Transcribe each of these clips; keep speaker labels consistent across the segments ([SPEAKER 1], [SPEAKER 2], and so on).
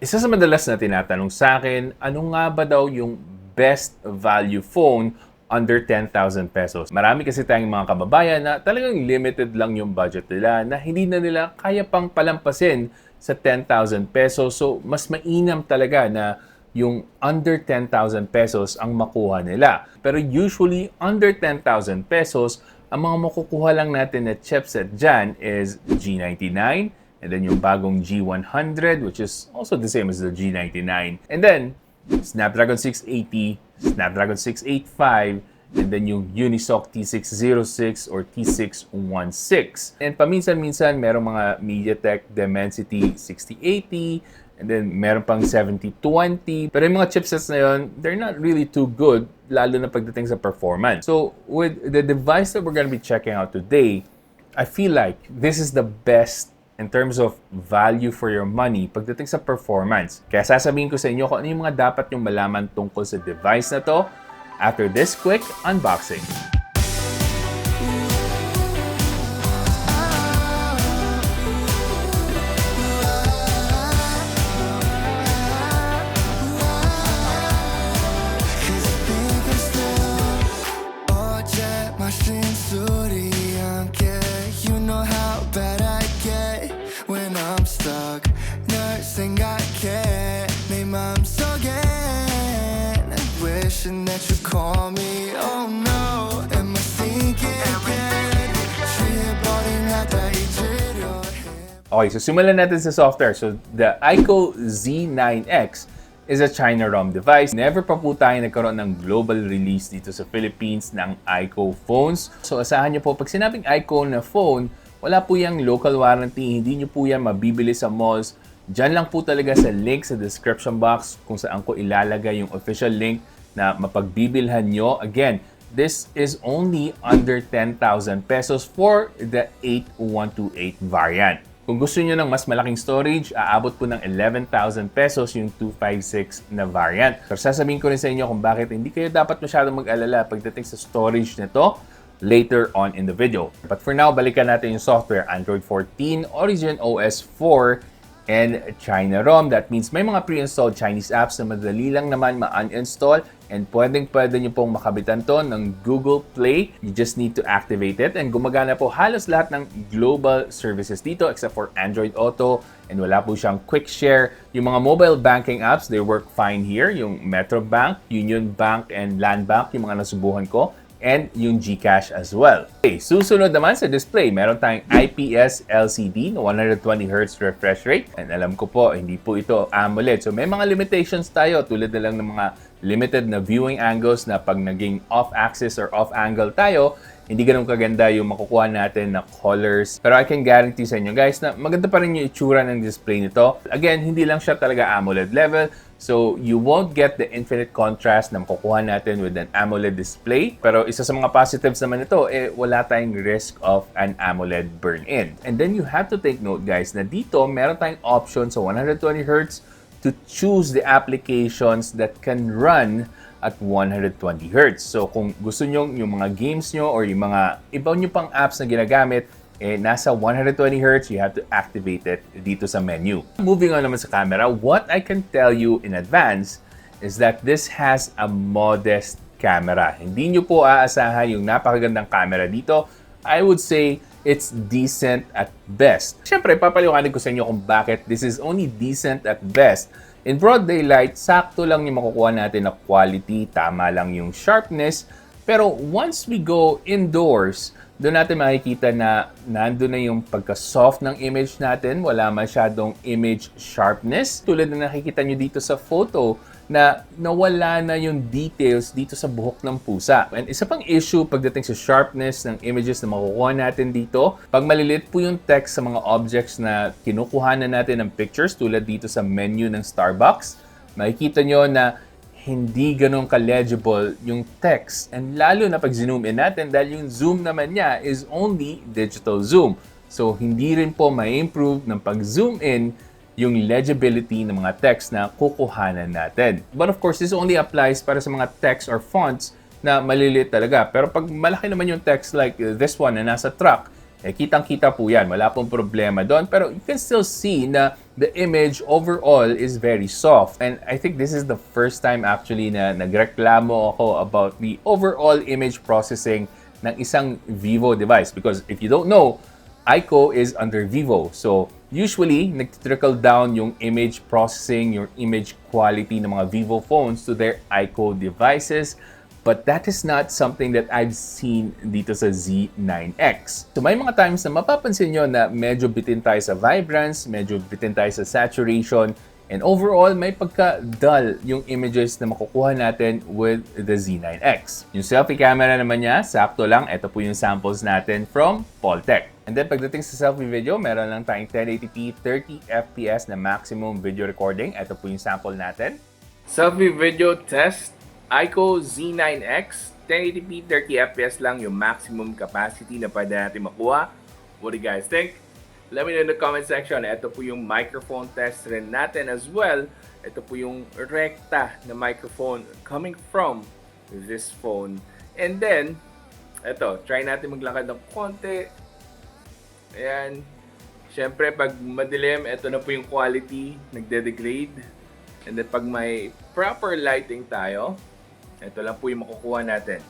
[SPEAKER 1] Isa sa madalas na tinatanong sa akin, ano nga ba daw yung best value phone under 10,000 pesos? Marami kasi tayong mga kababayan na talagang limited lang yung budget nila na hindi na nila kaya pang palampasin sa 10,000 pesos. So, mas mainam talaga na yung under 10,000 pesos ang makuha nila. Pero usually, under 10,000 pesos, ang mga makukuha lang natin na chipset dyan is G99, and then yung bagong G100, which is also the same as the G99. And then, Snapdragon 680, Snapdragon 685, and then yung Unisoc T606 or T616. And paminsan-minsan, merong mga MediaTek Dimensity 6080, and then meron pang 7020. Pero yung mga chipsets na yun, they're not really too good, lalo na pagdating sa performance. So, with the device that we're gonna be checking out today, I feel like this is the best in terms of value for your money pagdating sa performance. Kaya sasabihin ko sa inyo kung ano yung mga dapat yung malaman tungkol sa device na to after this quick unboxing.
[SPEAKER 2] That you call me, oh no, am I thinking again?
[SPEAKER 1] Okay, so simulan natin sa software. So, the IQOO Z9X is a China ROM device. Never pa po tayo nagkaroon ng global release dito sa Philippines ng IQOO phones. So, asahan nyo po, pag sinabing IQOO na phone, wala po yung local warranty, hindi nyo po yan mabibili sa malls. Diyan lang po talaga sa link sa description box kung saan ko ilalagay yung official link na mapagbibilhan nyo. Again, this is only under 10,000 pesos for the 8128 variant. Kung gusto nyo ng mas malaking storage, aabot po ng 11,000 pesos yung 256 na variant. Pero sasabihin ko rin sa inyo kung bakit hindi kayo dapat masyadong mag-alala pagdating sa storage nito later on in the video. But for now, balikan natin yung software. Android 14, Origin OS 4, and China ROM. That means may mga pre-installed Chinese apps na madali lang naman ma-uninstall, and pwede nyo pong makabitan to ng Google Play. You just need to activate it, and gumagana po halos lahat ng global services dito except for Android Auto, and wala po siyang quick share. Yung mga mobile banking apps, they work fine here. Yung Metro Bank, Union Bank, and Land Bank, yung mga nasubuhan ko, and yung GCash as well. Okay, susunod naman sa display, meron tayong IPS LCD na 120Hz refresh rate. And alam ko po, hindi po ito AMOLED. So may mga limitations tayo tulad na lang ng mga limited na viewing angles na pag naging off-axis or off-angle tayo, hindi ganun kaganda yung makukuha natin na colors. Pero I can guarantee sa inyo guys na maganda pa rin yung itsura ng display nito. Again, hindi lang siya talaga AMOLED level. So, you won't get the infinite contrast na makukuha natin with an AMOLED display. Pero isa sa mga positives naman ito, wala tayong risk of an AMOLED burn-in. And then you have to take note guys na dito, meron tayong option sa 120Hz to choose the applications that can run at 120Hz. So, kung gusto nyo yung mga games nyo or yung mga iba nyo pang apps na ginagamit, nasa 120Hz, you have to activate it dito sa menu. Moving on naman sa camera, what I can tell you in advance is that this has a modest camera. Hindi nyo po aasahan yung napakagandang camera dito. I would say it's decent at best. Siyempre, papaliwanag ko sa inyo kung bakit this is only decent at best. In broad daylight, sakto lang yung makukuha natin na quality, tama lang yung sharpness. Pero once we go indoors, doon natin makikita na nandun na yung pagka-soft ng image natin, wala masyadong image sharpness. Tulad na nakikita nyo dito sa photo na nawala na yung details dito sa buhok ng pusa. And isa pang issue pagdating sa sharpness ng images na makukuha natin dito, pag malilit po yung text sa mga objects na kinukuha na natin ng pictures, tulad dito sa menu ng Starbucks, makikita nyo na hindi ganun ka-legible yung text. And lalo na pag zoom in natin dahil yung zoom naman niya is only digital zoom. So, hindi rin po ma-improve ng pag-zoom in yung legibility ng mga text na kukuhanan natin. But of course, this only applies para sa mga text or fonts na maliliit talaga. Pero pag malaki naman yung text like this one na nasa truck, Eh, kitang-kita po yan. Wala pong problema doon. Pero you can still see na the image overall is very soft. And I think this is the first time actually na nagreklamo ako about the overall image processing ng isang Vivo device. Because if you don't know, IQOO is under Vivo. So, usually, nag-trickle down yung image processing, yung image quality ng mga Vivo phones to their IQOO devices. But that is not something that I've seen dito sa Z9X. So may mga times na mapapansin nyo na medyo bitin tayo sa vibrance, medyo bitin tayo sa saturation, and overall, may pagka-dull yung images na makukuha natin with the Z9X. Yung selfie camera naman niya, sakto lang. Ito po yung samples natin from Poltech. And then pagdating sa selfie video, meron lang tayong 1080p 30fps na maximum video recording. Ito po yung sample natin. Selfie video test. IQOO Z9X, 1080p 30fps lang yung maximum capacity na pwede natin makuha. What do you guys think? Let me know in the comment section. Ito po yung microphone test rin natin as well. Ito po yung rekta na microphone coming from this phone. And then, ito, try natin maglakad ng konti. Ayan. Siyempre, pag madilim, ito na po yung quality, nagde-degrade. And then, pag may proper lighting tayo, ito lang po yung makukuha natin.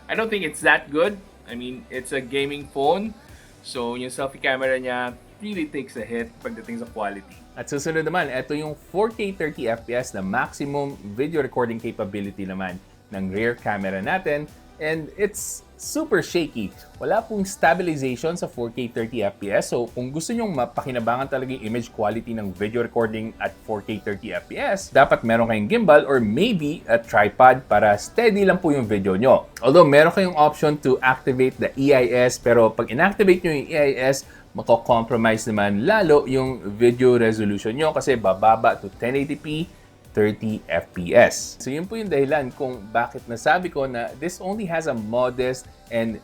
[SPEAKER 1] I don't think it's that good. I mean, it's a gaming phone. So, yung selfie camera niya really takes a hit pagdating sa quality. At susunod naman, ito yung 4K 30fps na maximum video recording capability naman ng rear camera natin. And it's super shaky. Wala pong stabilization sa 4K 30fps. So, kung gusto nyong mapakinabangan talaga yung image quality ng video recording at 4K 30fps, dapat meron kayong gimbal or maybe a tripod para steady lang po yung video nyo. Although, meron kayong option to activate the EIS, pero pag inactivate nyo yung EIS, mako-compromise naman lalo yung video resolution nyo kasi bababa to 1080p 30 FPS. So yun po yung dahilan kung bakit nasabi ko na this only has a modest and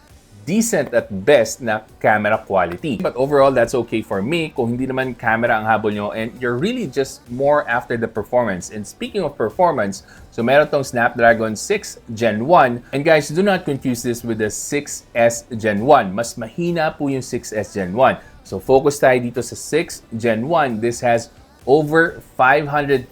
[SPEAKER 1] decent at best na camera quality. But overall, that's okay for me kung hindi naman camera ang habol nyo and you're really just more after the performance. And speaking of performance, so meron tong Snapdragon 6 Gen 1. And guys, do not confuse this with the 6S Gen 1. Mas mahina po yung 6S Gen 1. So focus tayo dito sa 6 Gen 1. This has over 550,000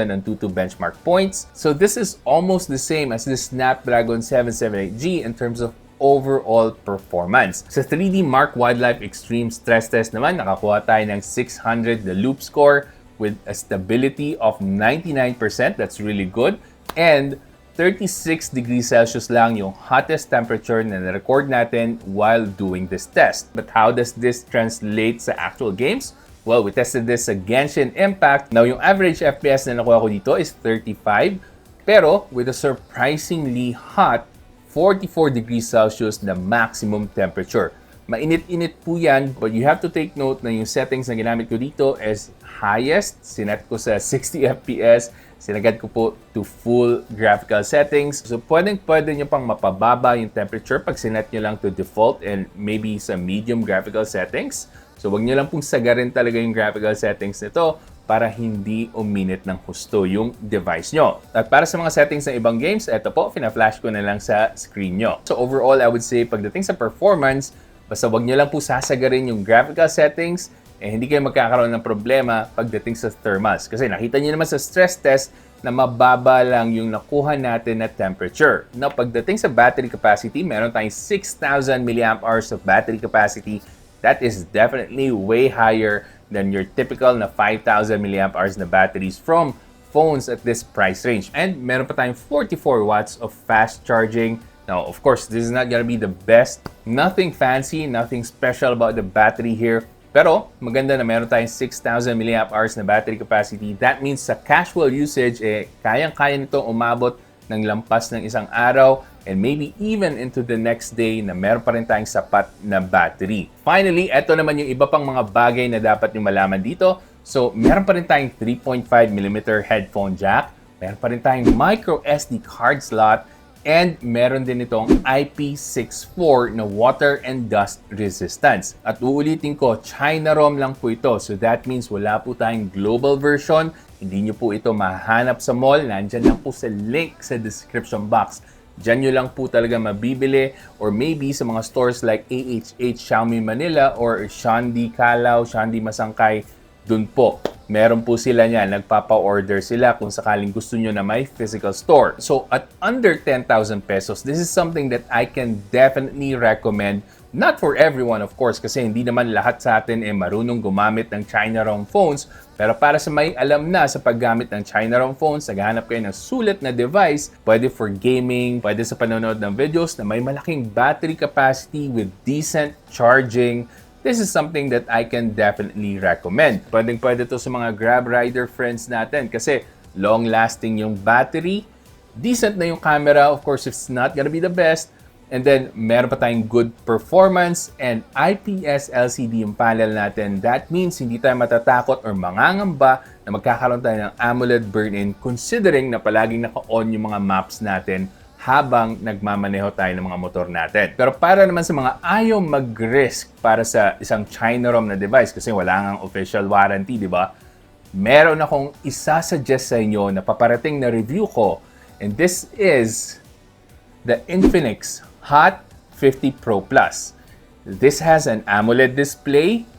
[SPEAKER 1] Antutu benchmark points. So this is almost the same as the Snapdragon 778G in terms of overall performance. Sa 3D Mark Wildlife Extreme Stress Test naman, nakakuha tayo ng 600 the loop score with a stability of 99%. That's really good. And 36 degrees Celsius lang yung hottest temperature na na-record natin while doing this test. But how does this translate sa actual games? Well, we tested this sa Genshin Impact. Now, yung average FPS na nakuha ko dito is 35. Pero, with a surprisingly hot 44 degrees Celsius na maximum temperature. Mainit-init po yan, but you have to take note na yung settings na ginamit ko dito is highest. Sinet ko sa 60 FPS. Sinagad ko po to full graphical settings. So, pwede nyo pang mapababa yung temperature pag sinet nyo lang to default and maybe sa medium graphical settings. So, wag nyo lang pong sagarin talaga yung graphical settings nito para hindi uminit ng husto yung device nyo. At para sa mga settings ng ibang games, eto po, fina-flash ko na lang sa screen nyo. So, overall, I would say, pagdating sa performance, basta wag nyo lang po sasagarin yung graphical settings, hindi kayo magkakaroon ng problema pagdating sa thermals. Kasi nakita nyo naman sa stress test na mababa lang yung nakuha natin na temperature. Now, pagdating sa battery capacity, meron tayong 6,000 mAh of battery capacity. That is definitely way higher than your typical na 5,000 mAh na batteries from phones at this price range. And meron pa tayong 44 watts of fast charging. Now, of course, this is not gonna be the best. Nothing fancy, nothing special about the battery here. Pero maganda na meron tayong 6,000 mAh na battery capacity. That means sa casual usage, kayang-kaya nito umabot ng lampas ng isang araw and maybe even into the next day na meron pa rin tayong sapat na battery. Finally, eto naman yung iba pang mga bagay na dapat nyo malaman dito. So, meron pa rin tayong 3.5mm headphone jack, meron pa rin tayong micro SD card slot, and meron din itong IP64 na water and dust resistance. At uulitin ko, China ROM lang po ito. So that means wala po tayong global version. Hindi nyo po ito mahanap sa mall. Nandyan lang po sa link sa description box Diyan nyo lang po talaga mabibili or maybe sa mga stores like AHH Xiaomi Manila or Shandi Calao, Shandi Masangkay, dun po. Meron po sila niyan, nagpapa-order sila kung sakaling gusto nyo na may physical store. So at under 10,000 pesos, this is something that I can definitely recommend. Not for everyone, of course, kasi hindi naman lahat sa atin marunong gumamit ng China ROM phones. Pero para sa may alam na sa paggamit ng China ROM phones, naghahanap kayo ng sulit na device, pwede for gaming, pwede sa panonood ng videos na may malaking battery capacity with decent charging. This is something that I can definitely recommend. Pwedeng-pwede to sa mga Grab rider friends natin kasi long-lasting yung battery, decent na yung camera, of course, it's not gonna be the best, and then, meron pa tayong good performance and IPS LCD yung panel natin. That means hindi tayo matatakot or mangangamba na magkakaroon tayo ng AMOLED burn-in considering na palaging naka-on yung mga maps natin habang nagmamaneho tayo ng mga motor natin. Pero para naman sa mga ayaw mag-risk para sa isang China ROM na device kasi wala ngang official warranty, di ba? Meron akong isasuggest sa inyo na paparating na review ko, and this is the Infinix Hot 50 Pro Plus. This has an AMOLED display.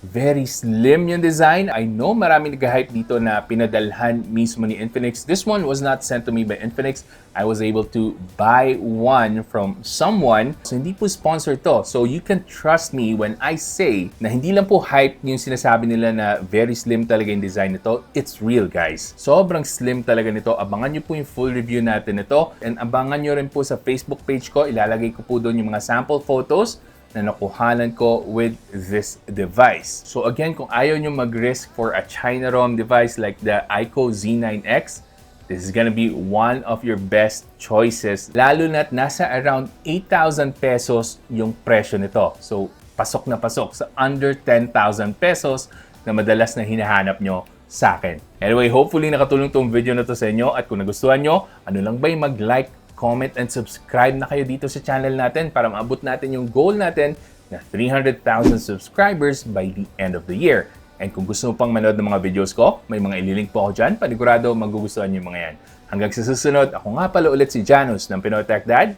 [SPEAKER 1] Very slim yung design. I know marami nag-hype dito na pinadalhan mismo ni Infinix. This one was not sent to me by Infinix. I was able to buy one from someone. So hindi po sponsor to. So you can trust me when I say na hindi lang po hype yung sinasabi nila na very slim talaga yung design nito. It's real, guys. Sobrang slim talaga nito. Abangan nyo po yung full review natin nito. And abangan nyo rin po sa Facebook page ko. Ilalagay ko po doon yung mga sample photos na nakuhanan ko with this device. So again, kung ayaw nyo mag-risk for a China ROM device like the IQOO Z9X, this is gonna be one of your best choices. Lalo na't nasa around 8,000 pesos yung presyo nito. So pasok na pasok sa under 10,000 pesos na madalas na hinahanap nyo sa akin. Anyway, hopefully nakatulong tong video na to sa inyo at kung nagustuhan nyo, ano lang ba yung mag-like, comment, and subscribe na kayo dito sa channel natin para maabot natin yung goal natin na 300,000 subscribers by the end of the year. And kung gusto mo pang manood ng mga videos ko, may mga ililink po ako dyan. Panigurado, magugustuhan yung mga yan. Hanggang sa susunod, ako nga pala ulit si Janus ng Pinoy Techdad.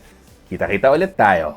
[SPEAKER 1] Kita-kita ulit tayo.